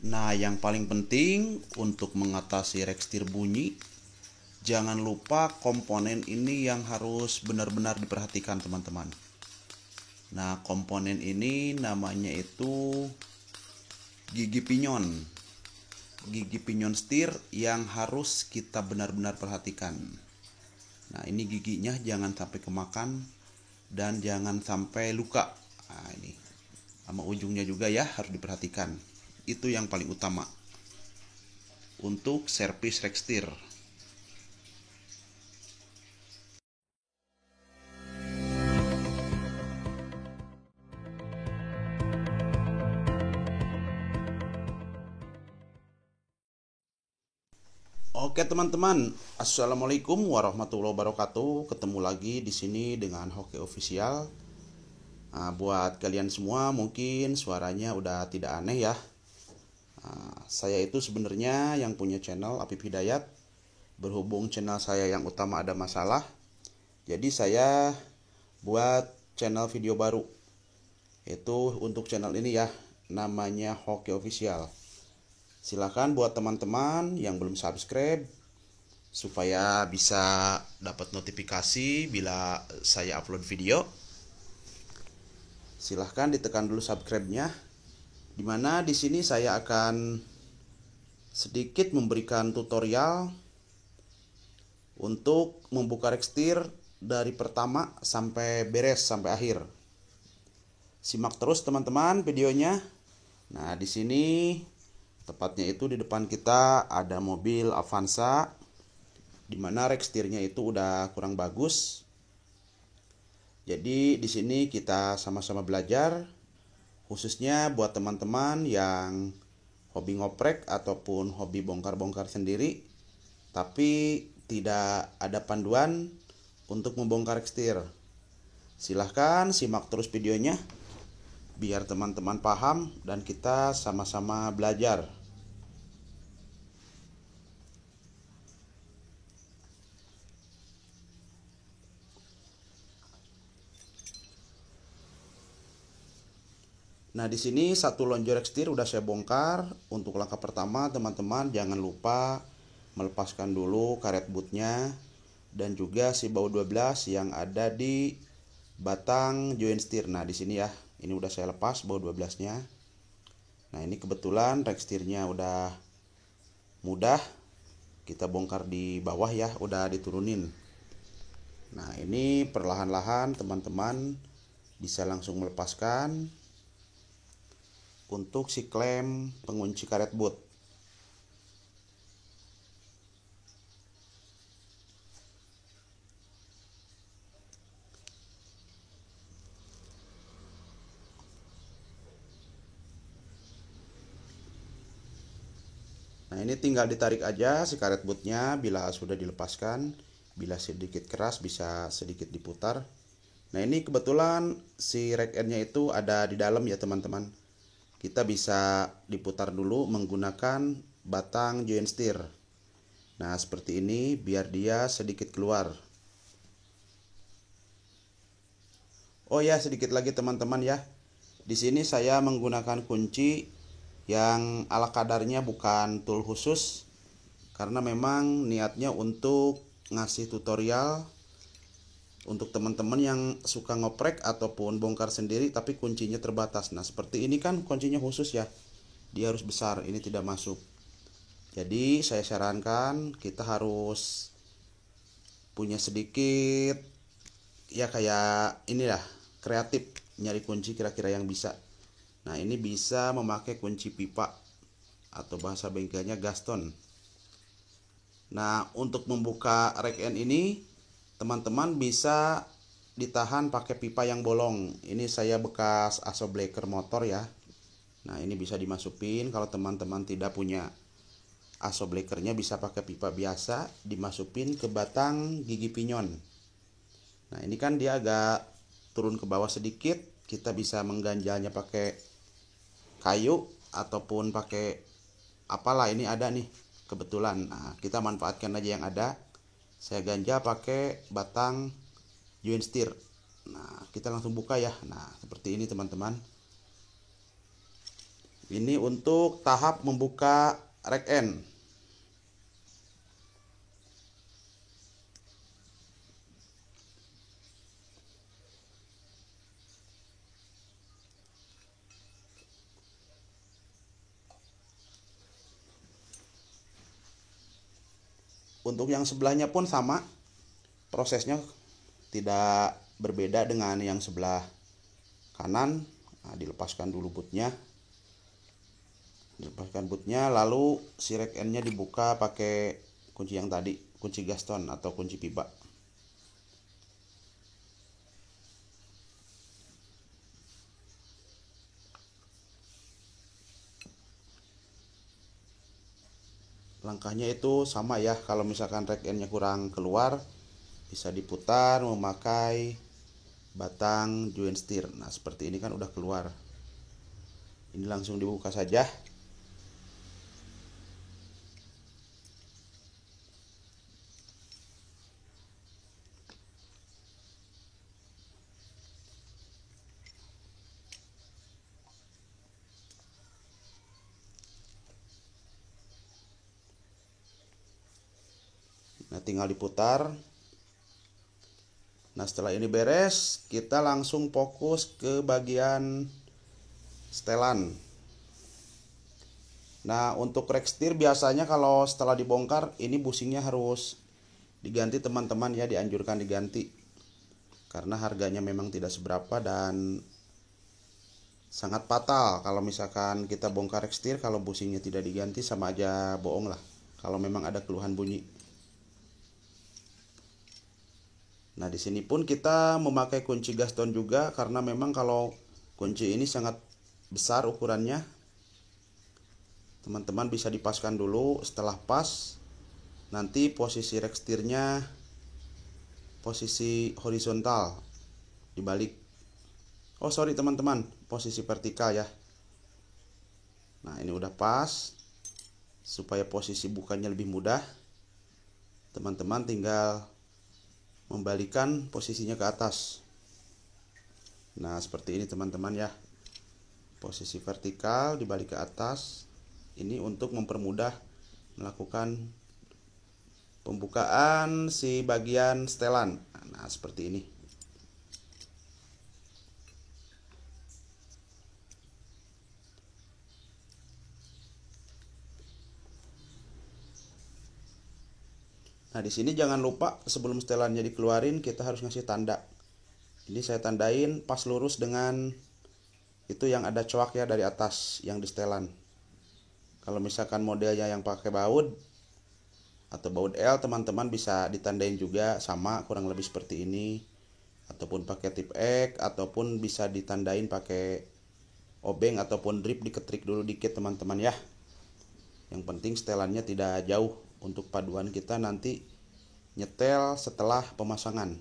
Nah, yang paling penting untuk mengatasi rekstir bunyi, jangan lupa komponen ini yang harus benar-benar diperhatikan teman-teman. Nah, komponen ini namanya itu gigi pinyon. Gigi pinyon setir yang harus kita benar-benar perhatikan. Nah, ini giginya jangan sampai kemakan dan jangan sampai luka. Nah, ini sama ujungnya juga ya harus diperhatikan. Itu yang paling utama untuk servis rekstir. Oke teman-teman, assalamualaikum warahmatullahi wabarakatuh. Ketemu lagi di sini dengan Hoki Official. Nah, buat kalian semua mungkin suaranya udah tidak aneh ya. Nah, saya itu sebenarnya yang punya channel Apip Hidayat. Berhubung channel saya yang utama ada masalah, jadi saya buat channel video baru. Itu untuk channel ini ya, namanya Hoki Official. Silakan buat teman-teman yang belum subscribe supaya bisa dapat notifikasi bila saya upload video. Silahkan ditekan dulu subscribe-nya. Dimana di sini saya akan sedikit memberikan tutorial untuk membuka rekstir dari pertama sampai beres sampai akhir. Simak terus teman-teman videonya. Nah, di sini tepatnya itu di depan kita ada mobil Avanza, dimana rekstirnya itu udah kurang bagus. Jadi di sini kita sama-sama belajar, khususnya buat teman-teman yang hobi ngoprek ataupun hobi bongkar-bongkar sendiri, tapi tidak ada panduan untuk membongkar rekstir. Silahkan simak terus videonya, biar teman-teman paham dan kita sama-sama belajar. Nah, di sini satu lonjor rekstir udah saya bongkar. Untuk langkah pertama, teman-teman jangan lupa melepaskan dulu karet bootnya dan juga si baut 12 yang ada di batang join setir. Nah, di sini ya, ini udah saya lepas baut 12-nya. Nah, ini kebetulan rekstirnya udah mudah. Kita bongkar di bawah ya, udah diturunin. Nah, ini perlahan-lahan teman-teman bisa langsung melepaskan untuk si klem pengunci karet boot. Nah, ini tinggal ditarik aja si karet bootnya bila sudah dilepaskan. Bila sedikit keras bisa sedikit diputar. Nah, ini kebetulan si rack end-nya itu ada di dalam ya teman-teman. Kita bisa diputar dulu menggunakan batang join setir. Nah, seperti ini biar dia sedikit keluar. Oh ya, sedikit lagi teman-teman ya. Di sini saya menggunakan kunci yang ala kadarnya, bukan tool khusus, karena memang niatnya untuk ngasih tutorial untuk teman-teman yang suka ngoprek ataupun bongkar sendiri tapi kuncinya terbatas. Nah, seperti ini kan kuncinya khusus ya, dia harus besar, ini tidak masuk. Jadi saya sarankan kita harus punya sedikit ya kayak inilah, kreatif nyari kunci kira-kira yang bisa. Nah, ini bisa memakai kunci pipa atau bahasa bengkelnya Gaston. Nah, untuk membuka rack end ini teman-teman bisa ditahan pakai pipa yang bolong. Ini saya bekas aso breaker motor ya. Nah, ini bisa dimasukin. Kalau teman-teman tidak punya aso breakernya bisa pakai pipa biasa, dimasukin ke batang gigi pinyon. Nah, ini kan dia agak turun ke bawah sedikit. Kita bisa mengganjalnya pakai kayu ataupun pakai apalah, ini ada nih kebetulan. Nah, kita manfaatkan aja yang ada. Saya ganjal pakai batang join setir. Nah, kita langsung buka ya. Nah, seperti ini teman-teman. Ini untuk tahap membuka rek N. Untuk yang sebelahnya pun sama, prosesnya tidak berbeda dengan yang sebelah kanan. Nah, dilepaskan dulu bootnya, lalu si rek N nya dibuka pakai kunci yang tadi, kunci Gaston atau kunci pipa. Langkahnya itu sama ya, kalau misalkan rek N nya kurang keluar bisa diputar memakai batang joint steer. Nah seperti ini kan udah keluar, ini langsung dibuka saja. Nah tinggal diputar. Nah setelah ini beres, kita langsung fokus ke bagian setelan. Nah untuk rek steer biasanya kalau setelah dibongkar ini busingnya harus diganti teman-teman ya, dianjurkan diganti karena harganya memang tidak seberapa dan sangat fatal kalau misalkan kita bongkar rek steer kalau busingnya tidak diganti, sama aja bohong lah kalau memang ada keluhan bunyi. Nah, di sini pun kita memakai kunci Gaston juga karena memang kalau kunci ini sangat besar ukurannya. Teman-teman bisa dipaskan dulu, setelah pas nanti posisi rek steernya posisi horizontal dibalik. Oh, sorry teman-teman, posisi vertikal ya. Nah, ini udah pas. Supaya posisi bukanya lebih mudah, teman-teman tinggal membalikan posisinya ke atas. Nah seperti ini teman-teman ya, posisi vertikal dibalik ke atas. Ini untuk mempermudah melakukan pembukaan si bagian setelan. Nah seperti ini. Nah, di sini jangan lupa sebelum setelannya dikeluarin kita harus ngasih tanda. Ini saya tandain pas lurus dengan itu yang ada coak ya dari atas yang di setelan. Kalau misalkan modelnya yang pakai baut atau baut L, teman-teman bisa ditandain juga sama kurang lebih seperti ini, ataupun pakai tip X, ataupun bisa ditandain pakai obeng ataupun drip, diketrik dulu dikit teman-teman ya. Yang penting setelannya tidak jauh untuk paduan kita nanti nyetel setelah pemasangan.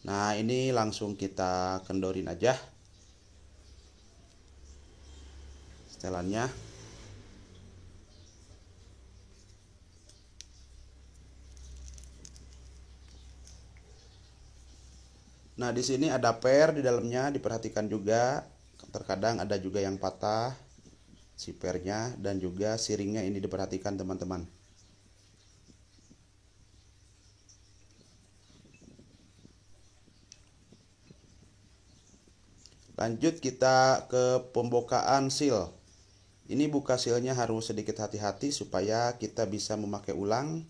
Nah ini langsung kita kendorin aja setelannya. Nah di sini ada per di dalamnya, diperhatikan juga. Terkadang ada juga yang patah si pernya, dan juga siringnya ini diperhatikan teman-teman. Lanjut kita ke pembukaan seal. Ini buka sealnya harus sedikit hati-hati supaya kita bisa memakai ulang.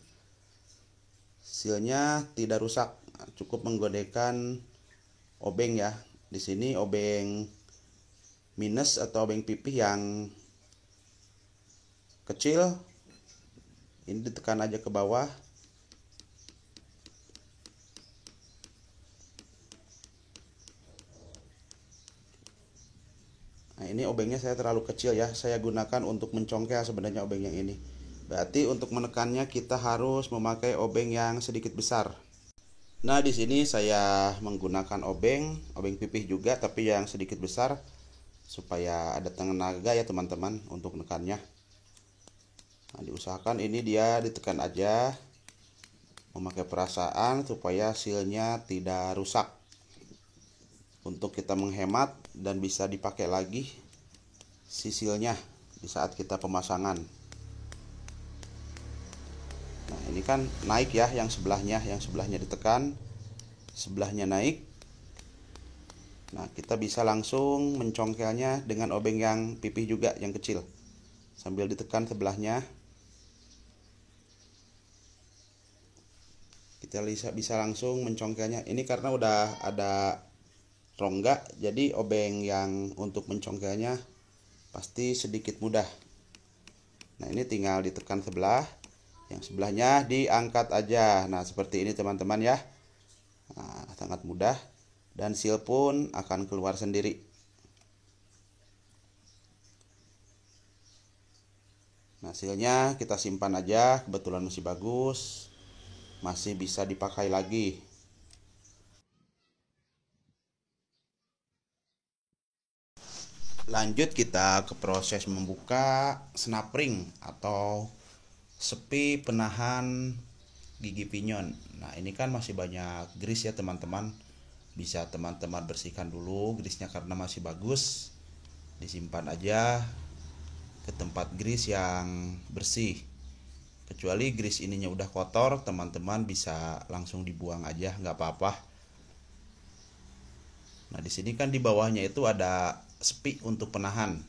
Sealnya tidak rusak. Cukup menggodekan obeng ya. Di sini obeng minus atau obeng pipih yang kecil. Ini ditekan aja ke bawah. Nah ini obengnya saya terlalu kecil ya, saya gunakan untuk mencongkel sebenarnya obeng yang ini. Berarti untuk menekannya kita harus memakai obeng yang sedikit besar. Nah di sini saya menggunakan obeng pipih juga tapi yang sedikit besar supaya ada tenaga ya teman-teman untuk menekannya. Nah diusahakan ini dia ditekan aja, memakai perasaan supaya sealnya tidak rusak. Untuk kita menghemat dan bisa dipakai lagi sisilnya di saat kita pemasangan. Nah, ini kan naik ya, yang sebelahnya ditekan, sebelahnya naik. Nah, kita bisa langsung mencongkelnya dengan obeng yang pipih juga, yang kecil, sambil ditekan sebelahnya. Kita bisa langsung mencongkelnya. Ini karena udah ada rongga, jadi obeng yang untuk mencongkelnya pasti sedikit mudah. Nah, ini tinggal ditekan sebelah, yang sebelahnya diangkat aja. Nah, seperti ini teman-teman ya. Nah, sangat mudah, dan seal pun akan keluar sendiri. Nah, sealnya kita simpan aja, kebetulan masih bagus, masih bisa dipakai lagi. Lanjut kita ke proses membuka snap ring atau sepi penahan gigi pinyon. Nah, ini kan masih banyak grease ya teman-teman. Bisa teman-teman bersihkan dulu grease-nya karena masih bagus. Disimpan aja ke tempat grease yang bersih. Kecuali grease ininya udah kotor, teman-teman bisa langsung dibuang aja, nggak apa-apa. Nah, di sini kan di bawahnya itu ada sepi untuk penahan.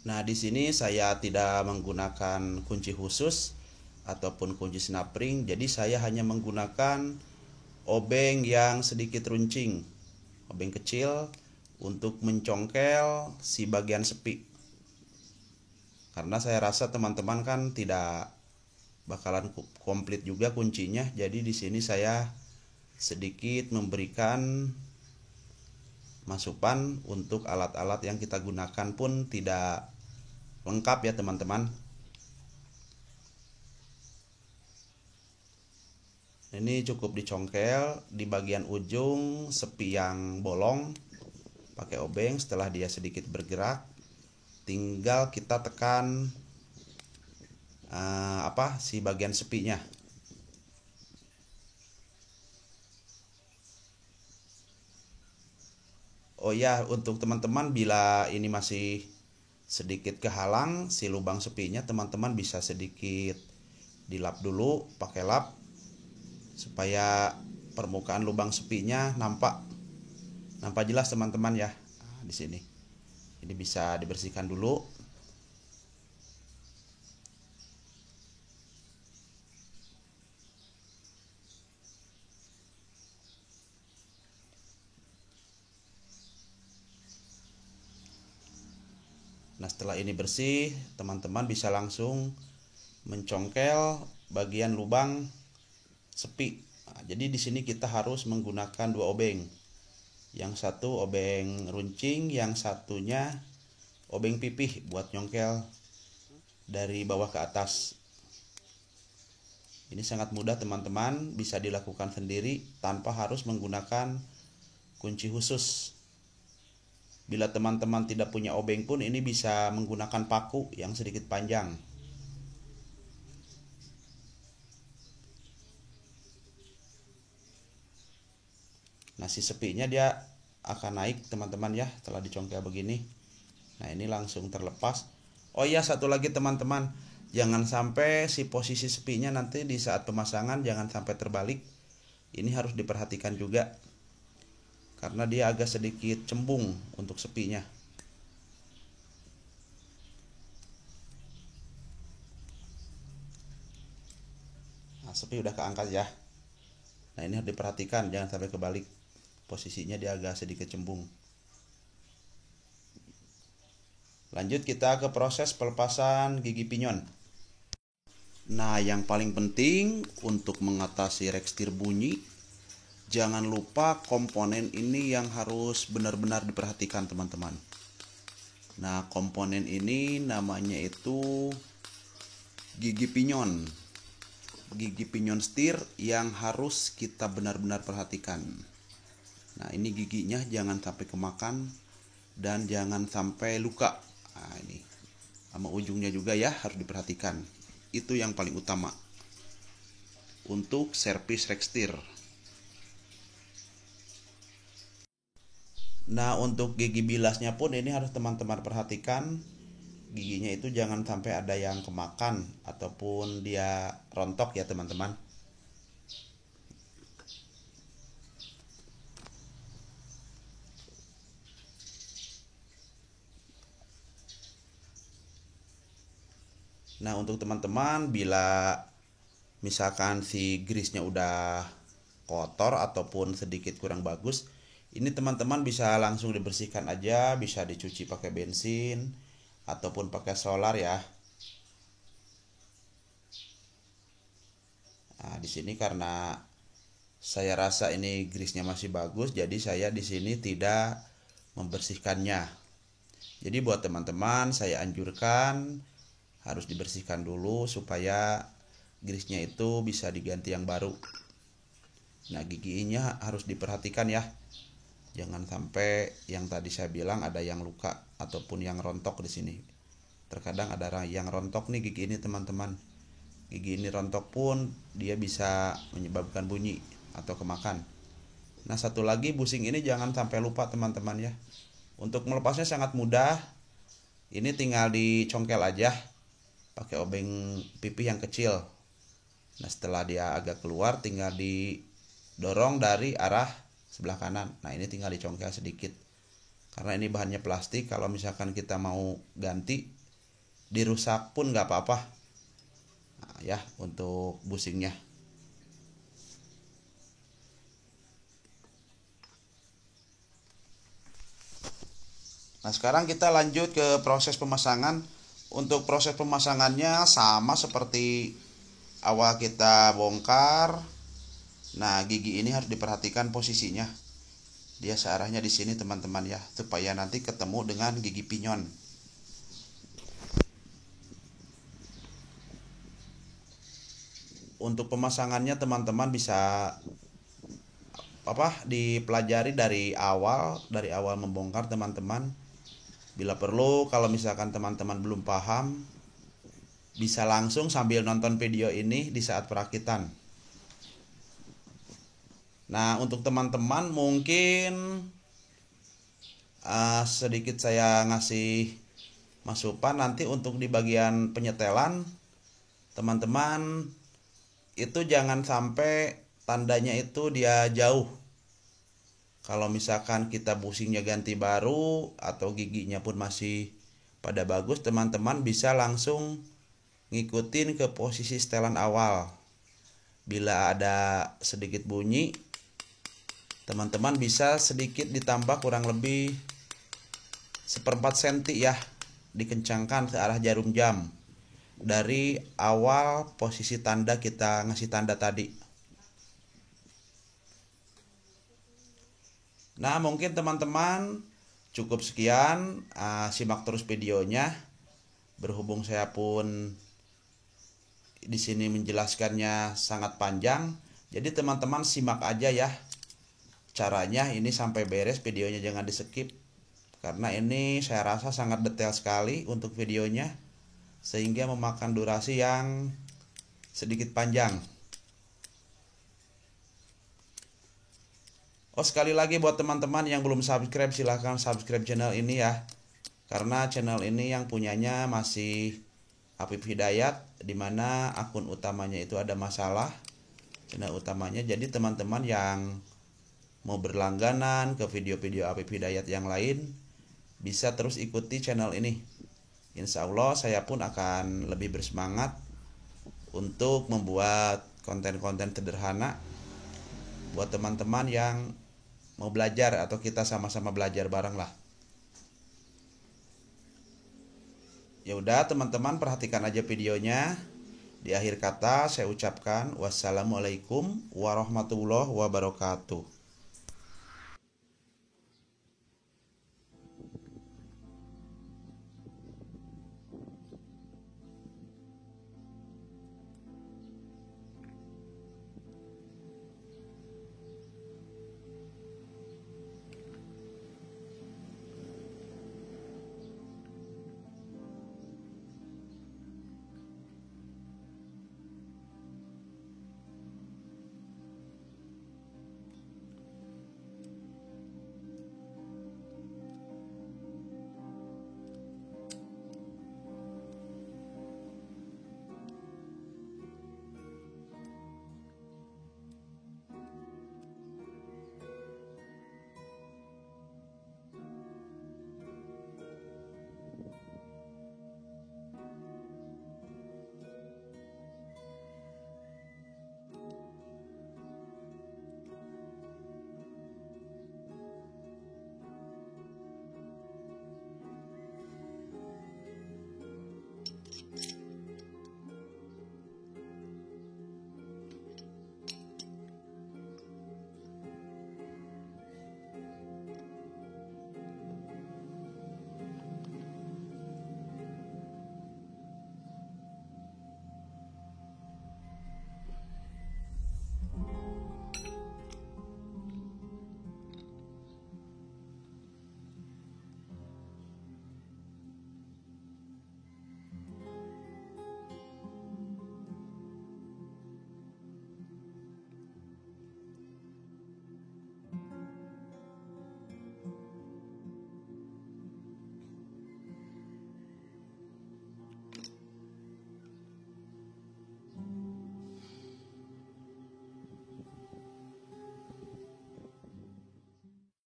Nah, di sini saya tidak menggunakan kunci khusus ataupun kunci snap ring, jadi saya hanya menggunakan obeng yang sedikit runcing, obeng kecil untuk mencongkel si bagian sepi. Karena saya rasa teman-teman kan tidak bakalan komplit juga kuncinya, jadi di sini saya sedikit memberikan masukan untuk alat-alat yang kita gunakan pun tidak lengkap ya teman-teman. Ini cukup dicongkel di bagian ujung sepi yang bolong pakai obeng. Setelah dia sedikit bergerak, tinggal kita tekan si bagian sepinya. Oh ya, untuk teman-teman bila ini masih sedikit kehalang si lubang sepinya, teman-teman bisa sedikit dilap dulu pakai lap supaya permukaan lubang sepinya nampak jelas teman-teman ya. Nah, di sini ini bisa dibersihkan dulu. Nah, setelah ini bersih, teman-teman bisa langsung mencongkel bagian lubang sepi. Nah, jadi di sini kita harus menggunakan dua obeng. Yang satu obeng runcing, yang satunya obeng pipih buat nyongkel dari bawah ke atas. Ini sangat mudah teman-teman, bisa dilakukan sendiri tanpa harus menggunakan kunci khusus. Bila teman-teman tidak punya obeng pun, ini bisa menggunakan paku yang sedikit panjang. Nah, si sepinya dia akan naik teman-teman ya setelah dicongkel begini. Nah, ini langsung terlepas. Oh iya, satu lagi teman-teman, jangan sampai si posisi sepinya nanti di saat pemasangan jangan sampai terbalik. Ini harus diperhatikan juga karena dia agak sedikit cembung untuk sepinya. Nah, sepi udah keangkat ya. Nah, ini harus diperhatikan jangan sampai kebalik. Posisinya dia agak sedikit cembung. Lanjut kita ke proses pelepasan gigi pinyon. Nah, yang paling penting untuk mengatasi rekstir bunyi, jangan lupa komponen ini yang harus benar-benar diperhatikan teman-teman. Nah, komponen ini namanya itu gigi pinyon. Gigi pinyon setir yang harus kita benar-benar perhatikan. Nah, ini giginya jangan sampai kemakan dan jangan sampai luka. Nah, ini sama ujungnya juga ya harus diperhatikan. Itu yang paling utama untuk servis Rextir. Nah, untuk gigi bilasnya pun ini harus teman-teman perhatikan. Giginya itu jangan sampai ada yang kemakan ataupun dia rontok ya teman-teman. Nah, untuk teman-teman bila misalkan si grisnya udah kotor ataupun sedikit kurang bagus, ini teman-teman bisa langsung dibersihkan aja, bisa dicuci pakai bensin ataupun pakai solar ya. Nah, di sini karena saya rasa ini grisnya masih bagus, jadi saya di sini tidak membersihkannya. Jadi buat teman-teman saya anjurkan harus dibersihkan dulu supaya grisnya itu bisa diganti yang baru. Nah, giginya harus diperhatikan ya. Jangan sampai yang tadi saya bilang ada yang luka ataupun yang rontok di sini. Terkadang ada yang rontok nih gigi ini teman-teman. Gigi ini rontok pun dia bisa menyebabkan bunyi atau kemakan. Nah, satu lagi busing ini jangan sampai lupa teman-teman ya. Untuk melepasnya sangat mudah. Ini tinggal dicongkel aja pakai obeng pipih yang kecil. Nah, setelah dia agak keluar tinggal didorong dari arah sebelah kanan. Nah, ini tinggal dicongkel sedikit. Karena ini bahannya plastik, kalau misalkan kita mau ganti dirusak pun nggak apa-apa. Nah, ya untuk busingnya. Nah, sekarang kita lanjut ke proses pemasangan. Untuk proses pemasangannya sama seperti awal kita bongkar. Nah, gigi ini harus diperhatikan posisinya. Dia searahnya di sini teman-teman ya, supaya nanti ketemu dengan gigi pinyon. Untuk pemasangannya teman-teman bisa dipelajari dari awal membongkar teman-teman. Bila perlu, kalau misalkan teman-teman belum paham, bisa langsung sambil nonton video ini di saat perakitan. Nah, untuk teman-teman mungkin sedikit saya ngasih masukan nanti untuk di bagian penyetelan, teman-teman itu jangan sampai tandanya itu dia jauh. Kalau misalkan kita busingnya ganti baru atau giginya pun masih pada bagus, teman-teman bisa langsung ngikutin ke posisi setelan awal. Bila ada sedikit bunyi, teman-teman bisa sedikit ditambah kurang lebih 1/4 cm ya, dikencangkan ke arah jarum jam dari awal posisi tanda kita ngasih tanda tadi. Nah, mungkin teman-teman cukup sekian, simak terus videonya. Berhubung saya pun di sini menjelaskannya sangat panjang, jadi teman-teman simak aja ya caranya ini sampai beres videonya, jangan di skip. Karena ini saya rasa sangat detail sekali untuk videonya, sehingga memakan durasi yang sedikit panjang. Oh, sekali lagi buat teman-teman yang belum subscribe, silahkan subscribe channel ini ya. Karena channel ini yang punyanya masih Apip Hidayat, dimana akun utamanya itu ada masalah, channel utamanya. Jadi teman-teman yang mau berlangganan ke video-video Apip Hidayat yang lain, bisa terus ikuti channel ini. Insya Allah saya pun akan lebih bersemangat untuk membuat konten-konten sederhana buat teman-teman yang mau belajar atau kita sama-sama belajar bareng lah. Ya udah teman-teman, perhatikan aja videonya. Di akhir kata saya ucapkan wassalamualaikum warahmatullahi wabarakatuh.